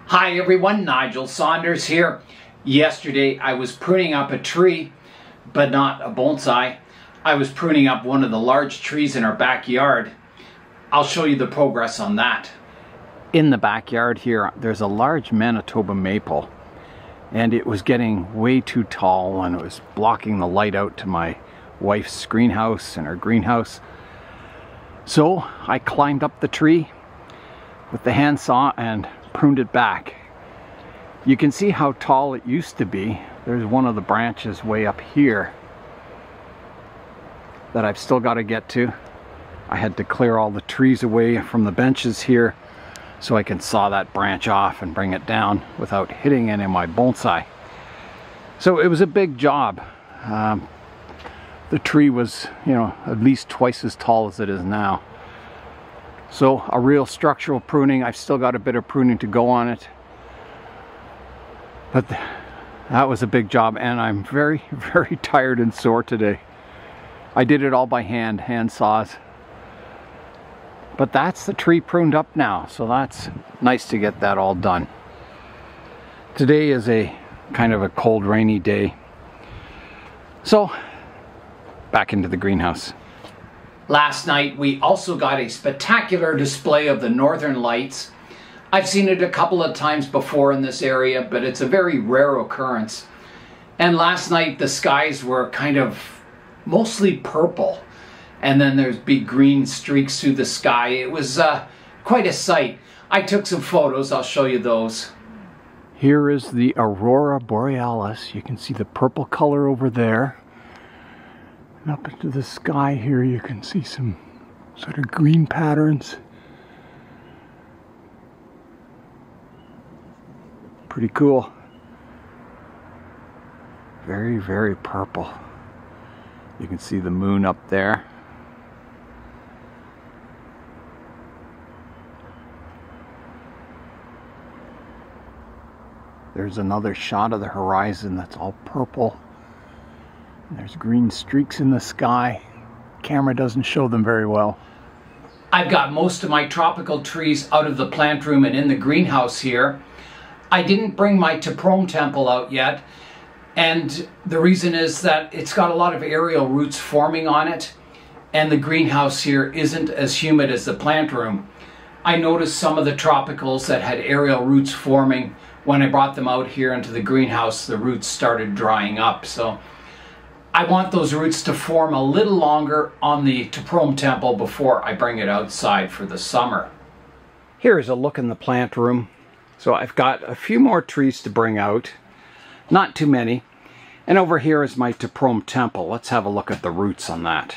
Hi everyone, Nigel Saunders here. Yesterday I was pruning up a tree, but not a bonsai. I was pruning up one of the large trees in our backyard. I'll show you the progress on that. In the backyard here, there's a large Manitoba maple, and it was getting way too tall and it was blocking the light out to my wife's greenhouse and her greenhouse. So I climbed up the tree with the handsaw and pruned it back. You can see how tall it used to be. There's one of the branches way up here that I've still got to get to. I had to clear all the trees away from the benches here so I can saw that branch off and bring it down without hitting any of my bonsai. So it was a big job. The tree was, at least twice as tall as it is now. So a real structural pruning. I've still got a bit of pruning to go on it. But that was a big job, and I'm very, very tired and sore today. I did it all by hand saws. But that's the tree pruned up now, so that's nice to get that all done. Today is a kind of a cold, rainy day. So, back into the greenhouse. Last night we also got a spectacular display of the northern lights. I've seen it a couple of times before in this area, but it's a very rare occurrence. And last night the skies were kind of mostly purple, and then there's big green streaks through the sky. It was quite a sight. I took some photos, I'll show you those. Here is the Aurora Borealis. You can see the purple color over there. And up into the sky here you can see some sort of green patterns. Pretty cool. Very, very purple. You can see the moon up there. There's another shot of the horizon that's all purple. There's green streaks in the sky. Camera doesn't show them very well. I've got most of my tropical trees out of the plant room and in the greenhouse here. I didn't bring my Pruning temple out yet, and the reason is that it's got a lot of aerial roots forming on it, and the greenhouse here isn't as humid as the plant room. I noticed some of the tropicals that had aerial roots forming. When I brought them out here into the greenhouse, the roots started drying up. So I want those roots to form a little longer on the Pruning temple before I bring it outside for the summer. Here's a look in the plant room. So I've got a few more trees to bring out, not too many. And over here is my Pruning temple. Let's have a look at the roots on that.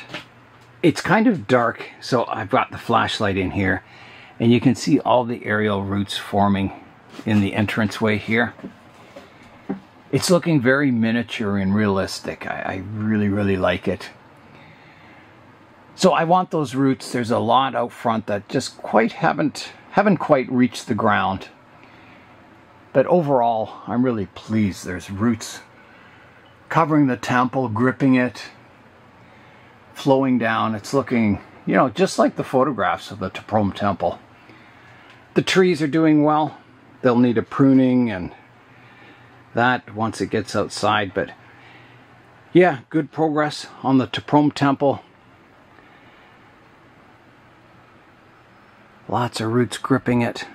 It's kind of dark, so I've got the flashlight in here, and you can see all the aerial roots forming in the entranceway here. It's looking very miniature and realistic. I really, really like it. So I want those roots. There's a lot out front that just haven't quite reached the ground. But overall, I'm really pleased. There's roots covering the temple, gripping it, flowing down. It's looking, just like the photographs of the Pruning temple. The trees are doing well. They'll need a pruning and that once it gets outside. But yeah, good progress on the Pruning temple. Lots of roots gripping it.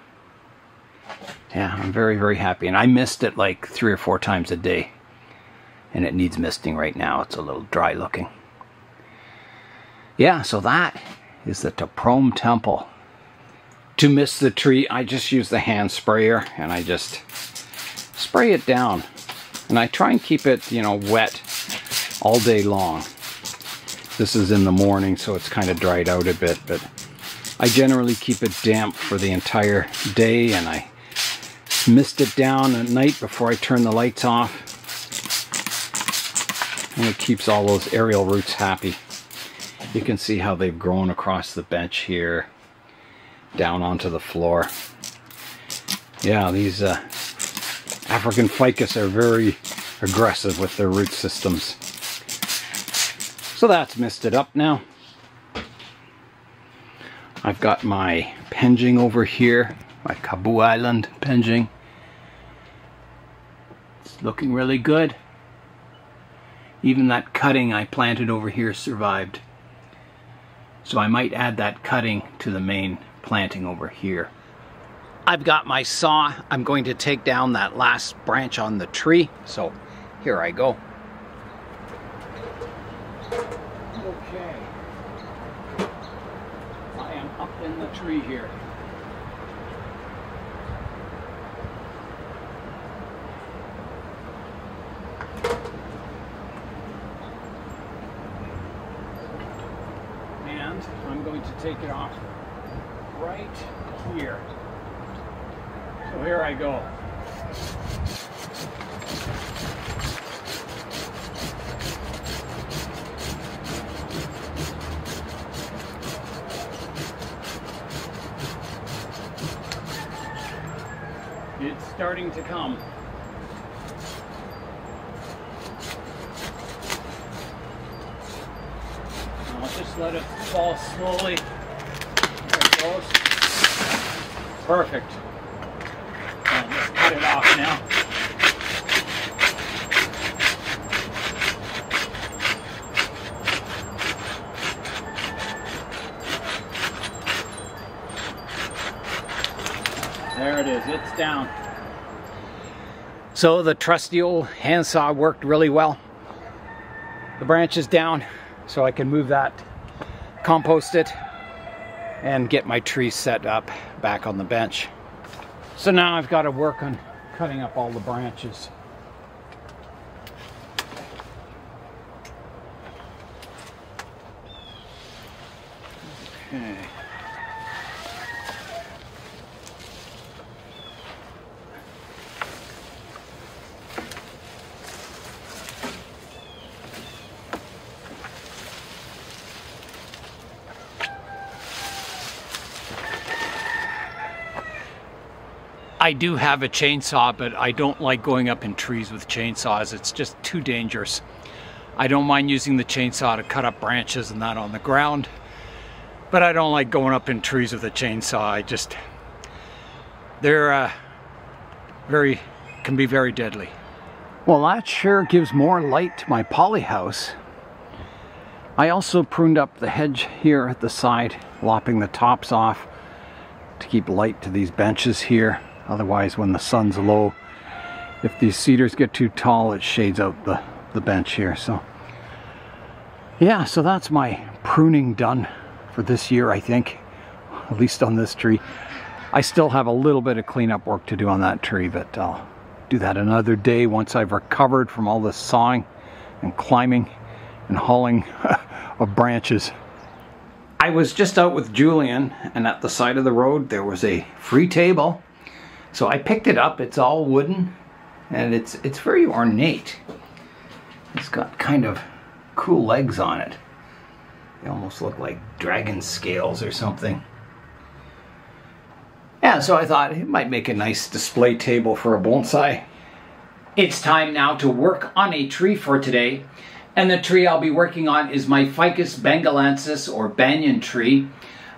Yeah, I'm very, very happy. And I mist it like 3 or 4 times a day. And it needs misting right now. It's a little dry looking. Yeah, so that is the Pruning temple. To mist the tree, I just use the hand sprayer and I just spray it down. And I try and keep it, wet all day long. This is in the morning, so it's kind of dried out a bit, but I generally keep it damp for the entire day, and I mist it down at night before I turn the lights off. And it keeps all those aerial roots happy. You can see how they've grown across the bench here, down onto the floor. Yeah, these African ficus are very aggressive with their root systems. So that's misted up now. I've got my penging over here, my Kabu Island penging. It's looking really good. Even that cutting I planted over here survived. So I might add that cutting to the main planting over here. I've got my saw. I'm going to take down that last branch on the tree. So here I go. Okay. I am up in the tree here. And I'm going to take it off right here. So here I go. It's starting to come. I'll just let it fall slowly. There it goes. Perfect. I'll just cut it off now. There it is, it's down. So the trusty old handsaw worked really well. The branch is down, so I can move that, compost it, and get my tree set up back on the bench. So now I've got to work on cutting up all the branches. Okay. I do have a chainsaw, but I don't like going up in trees with chainsaws. It's just too dangerous. I don't mind using the chainsaw to cut up branches and that on the ground, but I don't like going up in trees with a chainsaw. They're can be very deadly. Well, that sure gives more light to my poly house. I also pruned up the hedge here at the side, lopping the tops off to keep light to these benches here. Otherwise, when the sun's low, if these cedars get too tall, it shades out the bench here. So yeah, so that's my pruning done for this year, I think, at least on this tree. I still have a little bit of cleanup work to do on that tree, but I'll do that another day once I've recovered from all this sawing and climbing and hauling of branches. I was just out with Julian, and at the side of the road there was a free table. So I picked it up. It's all wooden, and it's very ornate. It's got kind of cool legs on it. They almost look like dragon scales or something. Yeah, so I thought it might make a nice display table for a bonsai. It's time now to work on a tree for today. And the tree I'll be working on is my Ficus benghalensis, or banyan tree.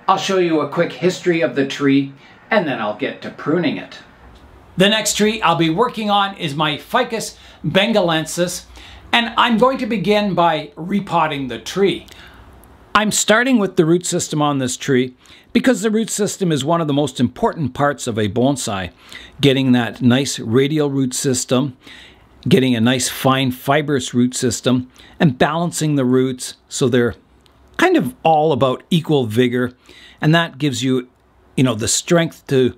I'll show you a quick history of the tree, and then I'll get to pruning it. The next tree I'll be working on is my Ficus benghalensis, and I'm going to begin by repotting the tree. I'm starting with the root system on this tree because the root system is one of the most important parts of a bonsai. Getting that nice radial root system, getting a nice fine fibrous root system, and balancing the roots so they're kind of all about equal vigor, and that gives you, the strength to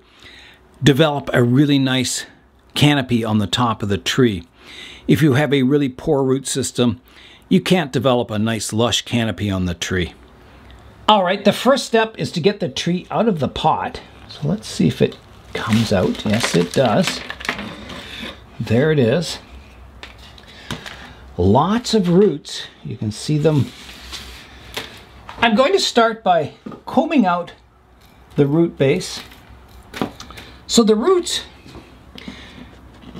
develop a really nice canopy on the top of the tree. If you have a really poor root system, you can't develop a nice lush canopy on the tree. All right, the first step is to get the tree out of the pot. So let's see if it comes out. Yes, it does. There it is. Lots of roots. You can see them. I'm going to start by combing out the root base. So the root,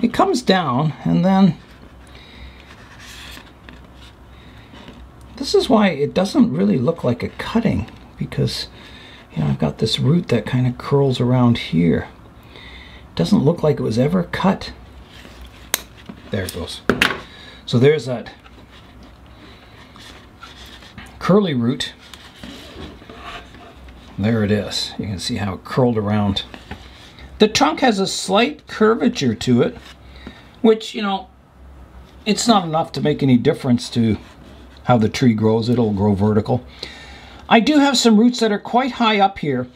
it comes down, and then this is why it doesn't really look like a cutting, because I've got this root that kind of curls around here. It doesn't look like it was ever cut. There it goes. So there's that curly root. There it is. You can see how it curled around. The trunk has a slight curvature to it, which, you know, it's not enough to make any difference to how the tree grows. It'll grow vertical. I do have some roots that are quite high up here.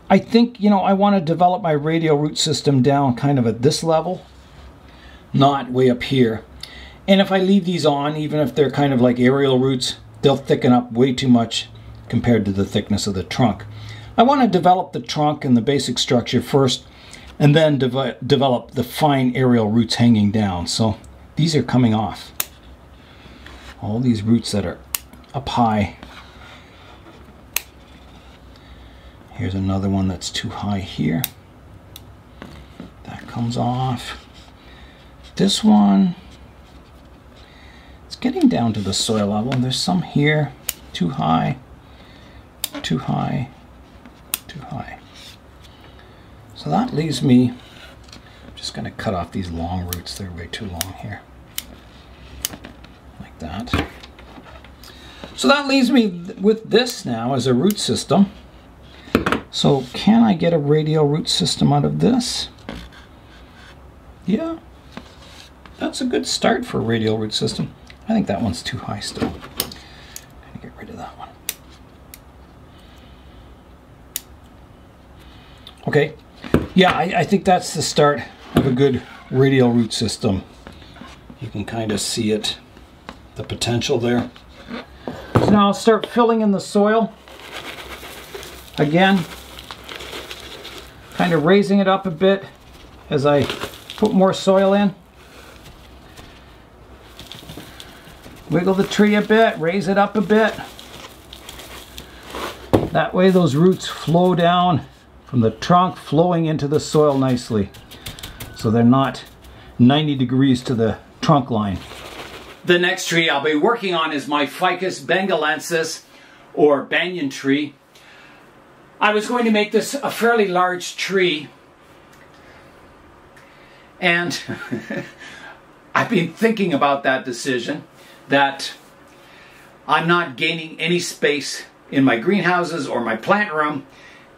I think, you know, I want to develop my radial root system down kind of at this level, not way up here. And if I leave these on, even if they're kind of like aerial roots, they'll thicken up way too much compared to the thickness of the trunk. I want to develop the trunk and the basic structure first, and then develop the fine aerial roots hanging down. So these are coming off. All these roots that are up high. Here's another one that's too high here. That comes off. This one, it's getting down to the soil level. There's some here, too high, too high, too high. So that leaves me, I'm just going to cut off these long roots. They're way too long here. Like that. So that leaves me with this now as a root system. So can I get a radial root system out of this? Yeah, that's a good start for a radial root system. I think that one's too high still. I'm going to get rid of that one. Okay, yeah, I think that's the start of a good radial root system. You can kind of see it, the potential there. So now I'll start filling in the soil. Again, kind of raising it up a bit as I put more soil in. Wiggle the tree a bit, raise it up a bit. That way those roots flow down from the trunk, flowing into the soil nicely, so they're not 90 degrees to the trunk line. The next tree I'll be working on is my Ficus benghalensis, or banyan tree. I was going to make this a fairly large tree, and I've been thinking about that decision, that I'm not gaining any space in my greenhouses or my plant room,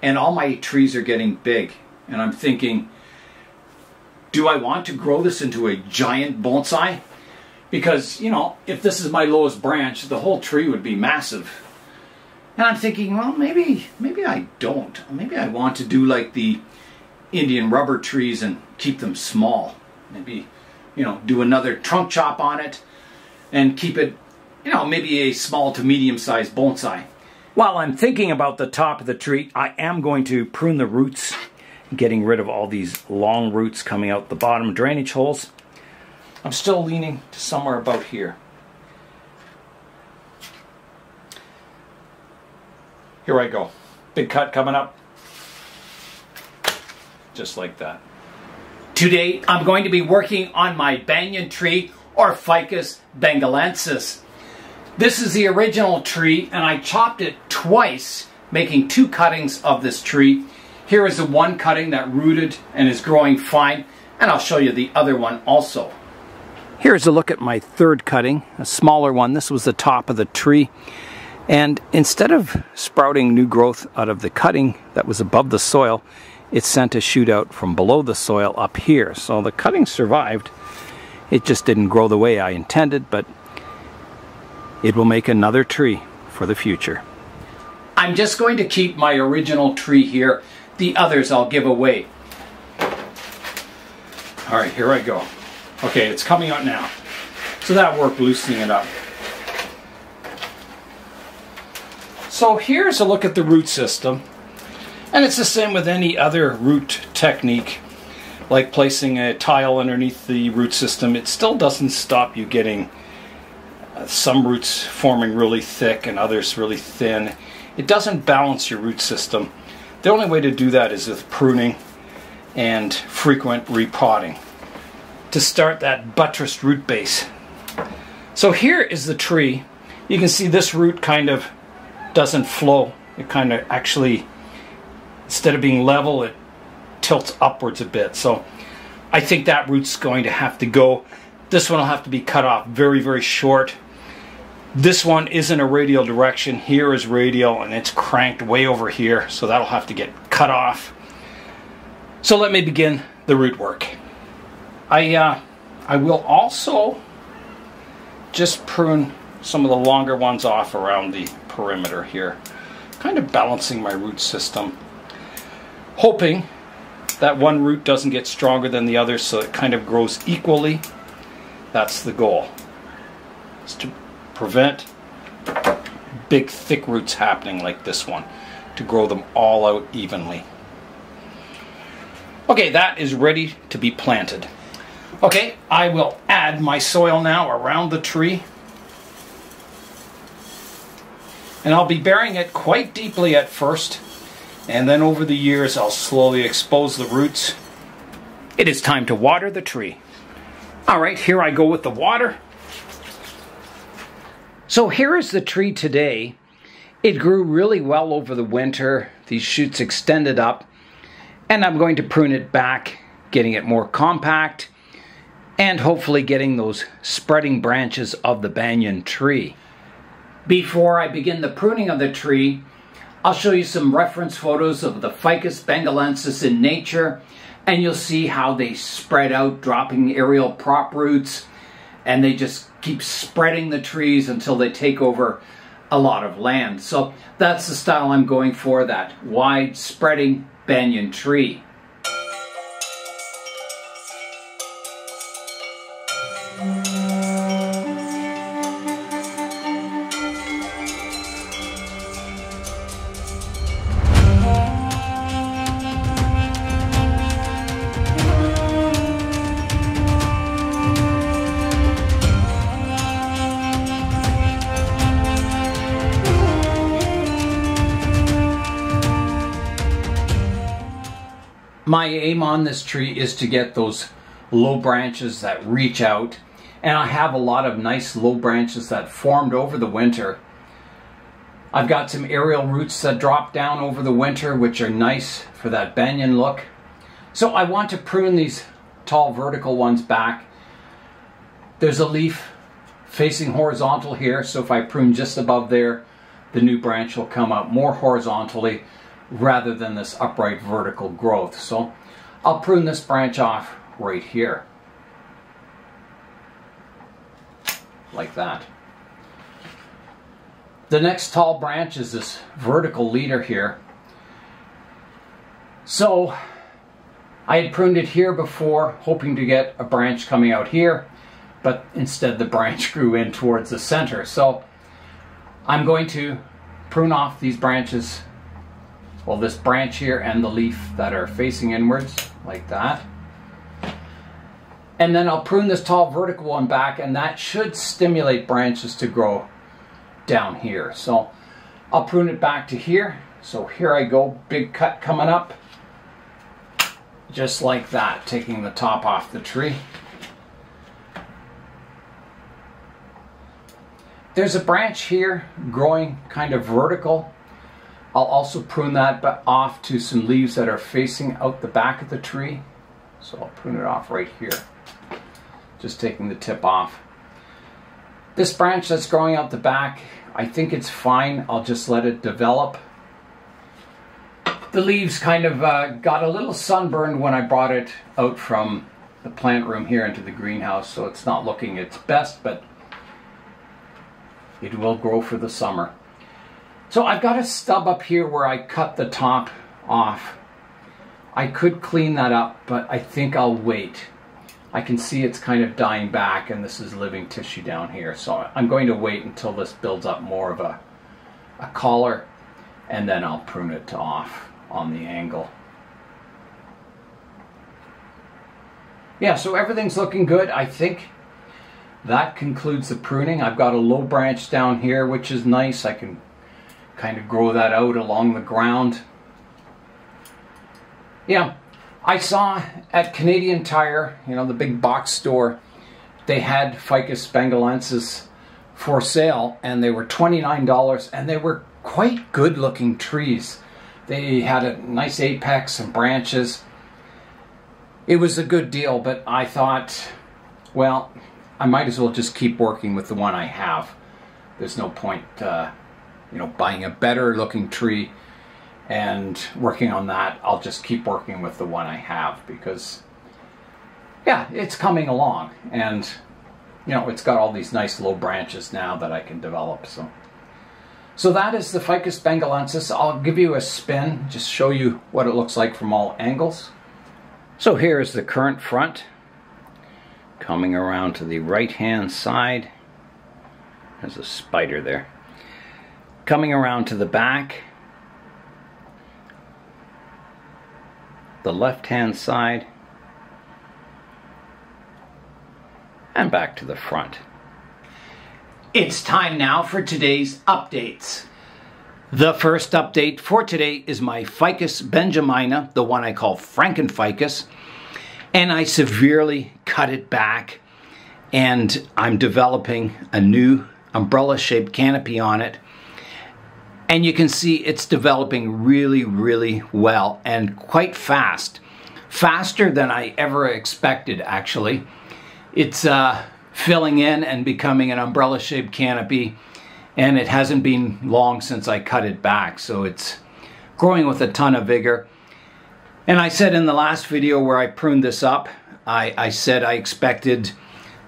and all my trees are getting big. And I'm thinking, do I want to grow this into a giant bonsai? Because, you know, if this is my lowest branch, the whole tree would be massive. And I'm thinking, well, maybe I don't. Maybe I want to do like the Indian rubber trees and keep them small. Maybe, you know, do another trunk chop on it and keep it, you know, maybe a small to medium-sized bonsai. While I'm thinking about the top of the tree, I am going to prune the roots, getting rid of all these long roots coming out the bottom drainage holes. I'm still leaning to somewhere about here. Here I go. Big cut coming up. Just like that. Today I'm going to be working on my banyan tree, or Ficus benghalensis. This is the original tree, and I chopped it twice, making 2 cuttings of this tree. Here is the one cutting that rooted and is growing fine, and I'll show you the other one also. Here's a look at my third cutting, a smaller one. This was the top of the tree. And instead of sprouting new growth out of the cutting that was above the soil, it sent a shoot out from below the soil up here. So the cutting survived. It just didn't grow the way I intended, but it will make another tree for the future. I'm just going to keep my original tree here. The others I'll give away. All right, here I go. Okay, it's coming out now. So that worked, loosening it up. So here's a look at the root system. And it's the same with any other root technique, like placing a tile underneath the root system. It still doesn't stop you getting some roots forming really thick and others really thin. It doesn't balance your root system. The only way to do that is with pruning and frequent repotting to start that buttressed root base. So here is the tree. You can see this root kind of doesn't flow. It kind of actually, instead of being level, it tilts upwards a bit. So I think that root's going to have to go. This one will have to be cut off very, very short. This one isn't a radial direction. Here is radial, and it's cranked way over here, so that'll have to get cut off. So let me begin the root work. I will also just prune some of the longer ones off around the perimeter here, kind of balancing my root system, hoping that one root doesn't get stronger than the other, so it kind of grows equally. That's the goal, is to prevent big thick roots happening like this one, to grow them all out evenly. Okay, that is ready to be planted. Okay, I will add my soil now around the tree. And I'll be burying it quite deeply at first, and then over the years I'll slowly expose the roots. It is time to water the tree. All right, here I go with the water. So here is the tree today. It grew really well over the winter. These shoots extended up, and I'm going to prune it back, getting it more compact, and hopefully getting those spreading branches of the banyan tree. Before I begin the pruning of the tree, I'll show you some reference photos of the Ficus benghalensis in nature, and you'll see how they spread out, dropping aerial prop roots, and they just keep spreading the trees until they take over a lot of land. So that's the style I'm going for, that wide spreading banyan tree. My aim on this tree is to get those low branches that reach out, and I have a lot of nice low branches that formed over the winter. I've got some aerial roots that drop down over the winter, which are nice for that banyan look. So I want to prune these tall vertical ones back. There's a leaf facing horizontal here, so if I prune just above there, the new branch will come out more horizontally rather than this upright vertical growth. So I'll prune this branch off right here, like that. The next tall branch is this vertical leader here. So I had pruned it here before, hoping to get a branch coming out here, but instead the branch grew in towards the center. So I'm going to prune off these branches, well, this branch here and the leaf that are facing inwards, like that. And then I'll prune this tall vertical one back, and that should stimulate branches to grow down here. So I'll prune it back to here. So here I go, big cut coming up, just like that, taking the top off the tree. There's a branch here growing kind of vertical. I'll also prune that off to some leaves that are facing out the back of the tree. So I'll prune it off right here, just taking the tip off. This branch that's growing out the back, I think it's fine. I'll just let it develop. The leaves kind of got a little sunburned when I brought it out from the plant room here into the greenhouse, so it's not looking its best, but it will grow for the summer. So I've got a stub up here where I cut the top off. I could clean that up, but I think I'll wait. I can see it's kind of dying back, and this is living tissue down here. So I'm going to wait until this builds up more of a collar, and then I'll prune it off on the angle. Yeah, so everything's looking good. I think that concludes the pruning. I've got a low branch down here, which is nice. I can kind of grow that out along the ground. Yeah, I saw at Canadian Tire, you know, the big box store, they had Ficus benghalensis for sale, and they were $29, and they were quite good looking trees. They had a nice apex and branches. It was a good deal, but I thought, well, I might as well just keep working with the one I have. There's no point, you know, buying a better looking tree and working on that. I'll just keep working with the one I have because, yeah, it's coming along, and you know, it's got all these nice low branches now that I can develop. So that is the Ficus benghalensis. I'll give you a spin, just show you what it looks like from all angles. So here is the current front, coming around to the right hand side. There's a spider there. Coming around to the back, the left hand side, and back to the front. It's time now for today's updates. The first update for today is my Ficus benjamina, the one I call Frankenficus, and I severely cut it back, and I'm developing a new umbrella-shaped canopy on it. And you can see it's developing really, really well and quite fast. Faster than I ever expected, actually. It's filling in and becoming an umbrella-shaped canopy, and it hasn't been long since I cut it back, so it's growing with a ton of vigor. And I said in the last video where I pruned this up, I said I expected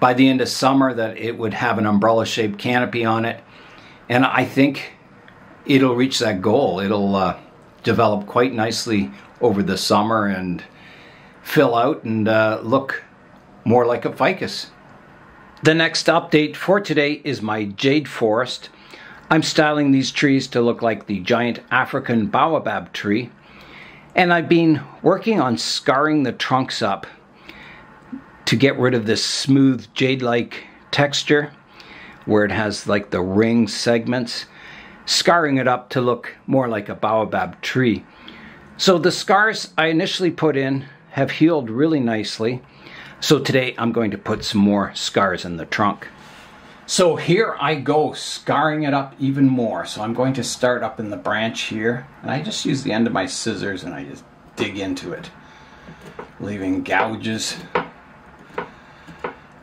by the end of summer that it would have an umbrella-shaped canopy on it, and I think it'll reach that goal. It'll develop quite nicely over the summer and fill out and look more like a ficus. The next update for today is my jade forest. I'm styling these trees to look like the giant African baobab tree, and I've been working on scarring the trunks up to get rid of this smooth jade-like texture where it has like the ring segments, scarring it up to look more like a baobab tree. So the scars I initially put in have healed really nicely. So today I'm going to put some more scars in the trunk. So here I go, scarring it up even more. So I'm going to start up in the branch here, and I just use the end of my scissors and I just dig into it, leaving gouges.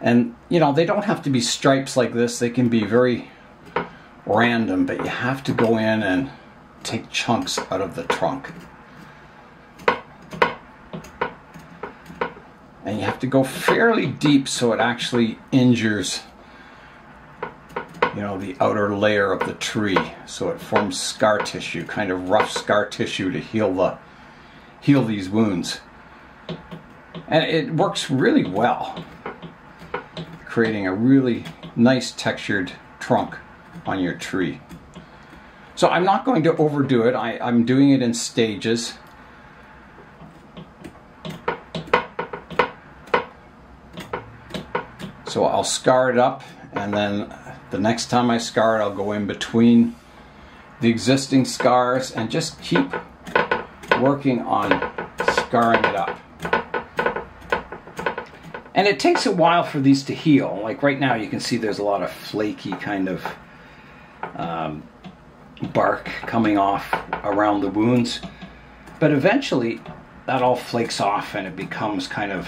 And you know, they don't have to be stripes like this. They can be very random, but you have to go in and take chunks out of the trunk. And you have to go fairly deep so it actually injures, you know, the outer layer of the tree, so it forms scar tissue, kind of rough scar tissue to heal these wounds. And it works really well, creating a really nice textured trunk on your tree. So I'm not going to overdo it. I'm doing it in stages. So I'll scar it up, and then the next time I scar it, I'll go in between the existing scars and just keep working on scarring it up. And it takes a while for these to heal. Like right now you can see there's a lot of flaky kind of bark coming off around the wounds. But eventually that all flakes off and it becomes kind of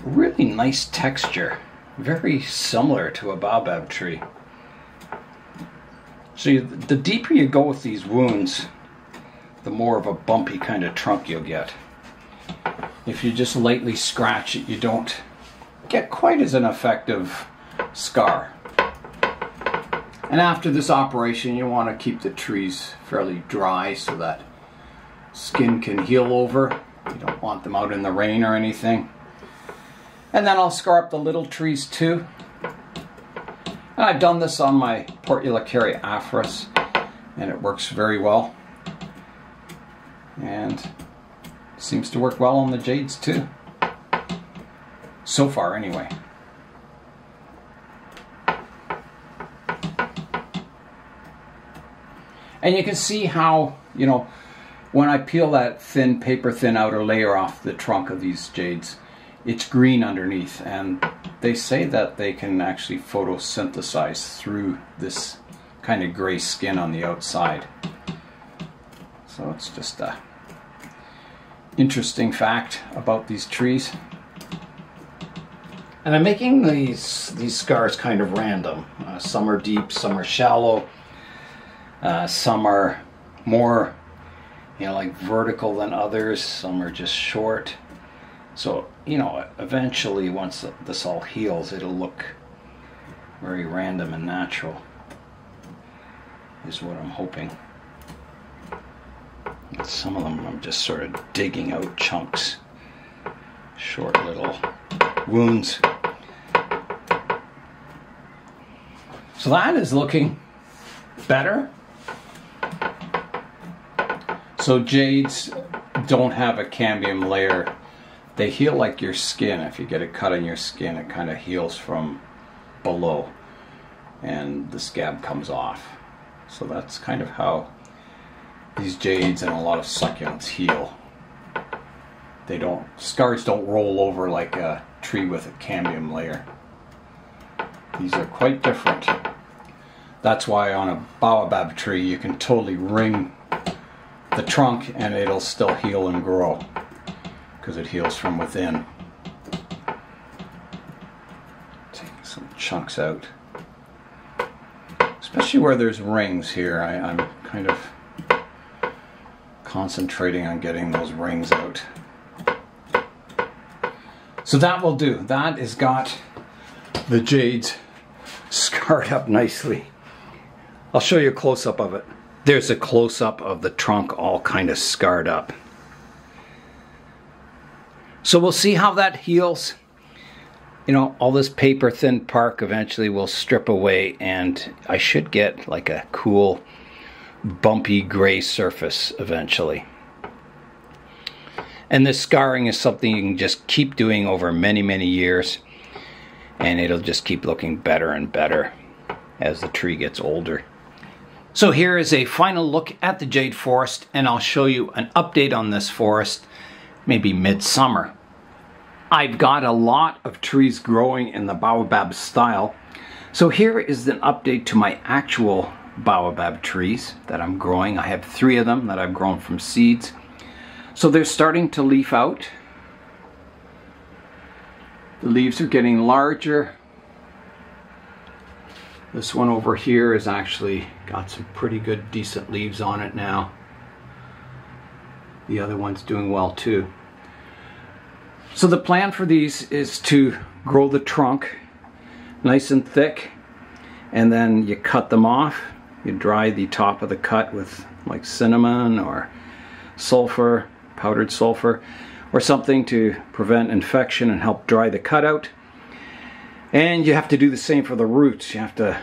really nice texture. Very similar to a baobab tree. So the deeper you go with these wounds, the more of a bumpy kind of trunk you'll get. If you just lightly scratch it, you don't get quite as an effective scar. And after this operation, you want to keep the trees fairly dry so that skin can heal over. You don't want them out in the rain or anything. And then I'll scar up the little trees too. And I've done this on my Portulacaria aphoris, and it works very well. And seems to work well on the jades too. So far anyway. And you can see how, you know, when I peel that thin, paper thin outer layer off the trunk of these jades, it's green underneath, and they say that they can actually photosynthesize through this kind of gray skin on the outside. So it's just a interesting fact about these trees. And I'm making these scars kind of random. Some are deep, some are shallow, some are more, like vertical than others, some are just short. So, eventually once this all heals, it'll look very random and natural, is what I'm hoping. And some of them I'm just sort of digging out chunks, short little wounds. So that is looking better. So jades don't have a cambium layer. They heal like your skin. If you get a cut on your skin, it kind of heals from below and the scab comes off. So that's kind of how these jades and a lot of succulents heal. Scars don't roll over like a tree with a cambium layer. These are quite different. That's why on a baobab tree you can totally wring the trunk and it'll still heal and grow because it heals from within. Take some chunks out. Especially where there's rings here. I'm kind of concentrating on getting those rings out. So that will do. That has got the jades scarred up nicely. I'll show you a close-up of it. There's a close-up of the trunk all kind of scarred up. So we'll see how that heals. All this paper thin bark eventually will strip away and I should get like a cool bumpy gray surface eventually. And this scarring is something you can just keep doing over many, many years and it'll just keep looking better and better as the tree gets older. So here is a final look at the jade forest and I'll show you an update on this forest maybe midsummer. I've got a lot of trees growing in the baobab style. So here is an update to my actual baobab trees that I'm growing. I have 3 of them that I've grown from seeds. So they're starting to leaf out. The leaves are getting larger. This one over here has actually got some pretty good, decent leaves on it now. The other one's doing well too. So the plan for these is to grow the trunk nice and thick and then you cut them off. You dry the top of the cut with like cinnamon or sulfur, powdered sulfur, or something to prevent infection and help dry the cut out. And you have to do the same for the roots. You have to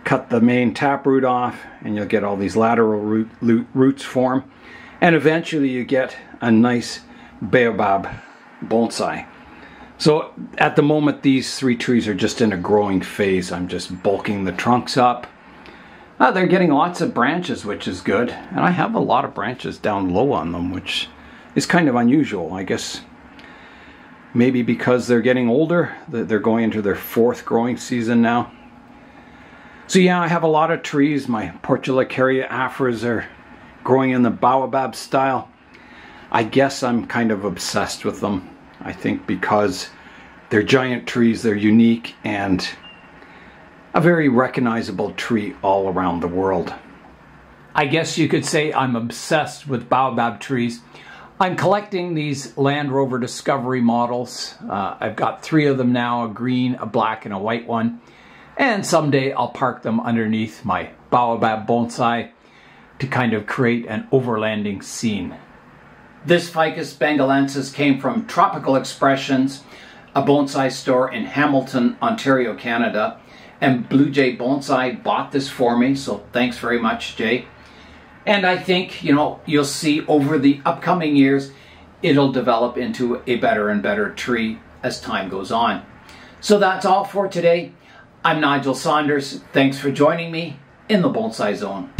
cut the main taproot off and you'll get all these lateral roots form. And eventually you get a nice baobab bonsai. So at the moment these 3 trees are just in a growing phase. I'm just bulking the trunks up. They're getting lots of branches, which is good. And I have a lot of branches down low on them, which is kind of unusual. I guess maybe because they're getting older, they're going into their 4th growing season now. So yeah, I have a lot of trees. My Portulacaria afras are growing in the baobab style. I guess I'm kind of obsessed with them. I think because they're giant trees, they're unique, and a very recognizable tree all around the world. I guess you could say I'm obsessed with baobab trees. I'm collecting these Land Rover Discovery models. I've got 3 of them now, a green, a black, and a white one. And someday I'll park them underneath my baobab bonsai to kind of create an overlanding scene. This Ficus benghalensis came from Tropical Expressions, a bonsai store in Hamilton, Ontario, Canada. And Blue Jay Bonsai bought this for me, so thanks very much, Jay. And I think, you'll see over the upcoming years, it'll develop into a better and better tree as time goes on. So that's all for today. I'm Nigel Saunders. Thanks for joining me in the Bonsai Zone.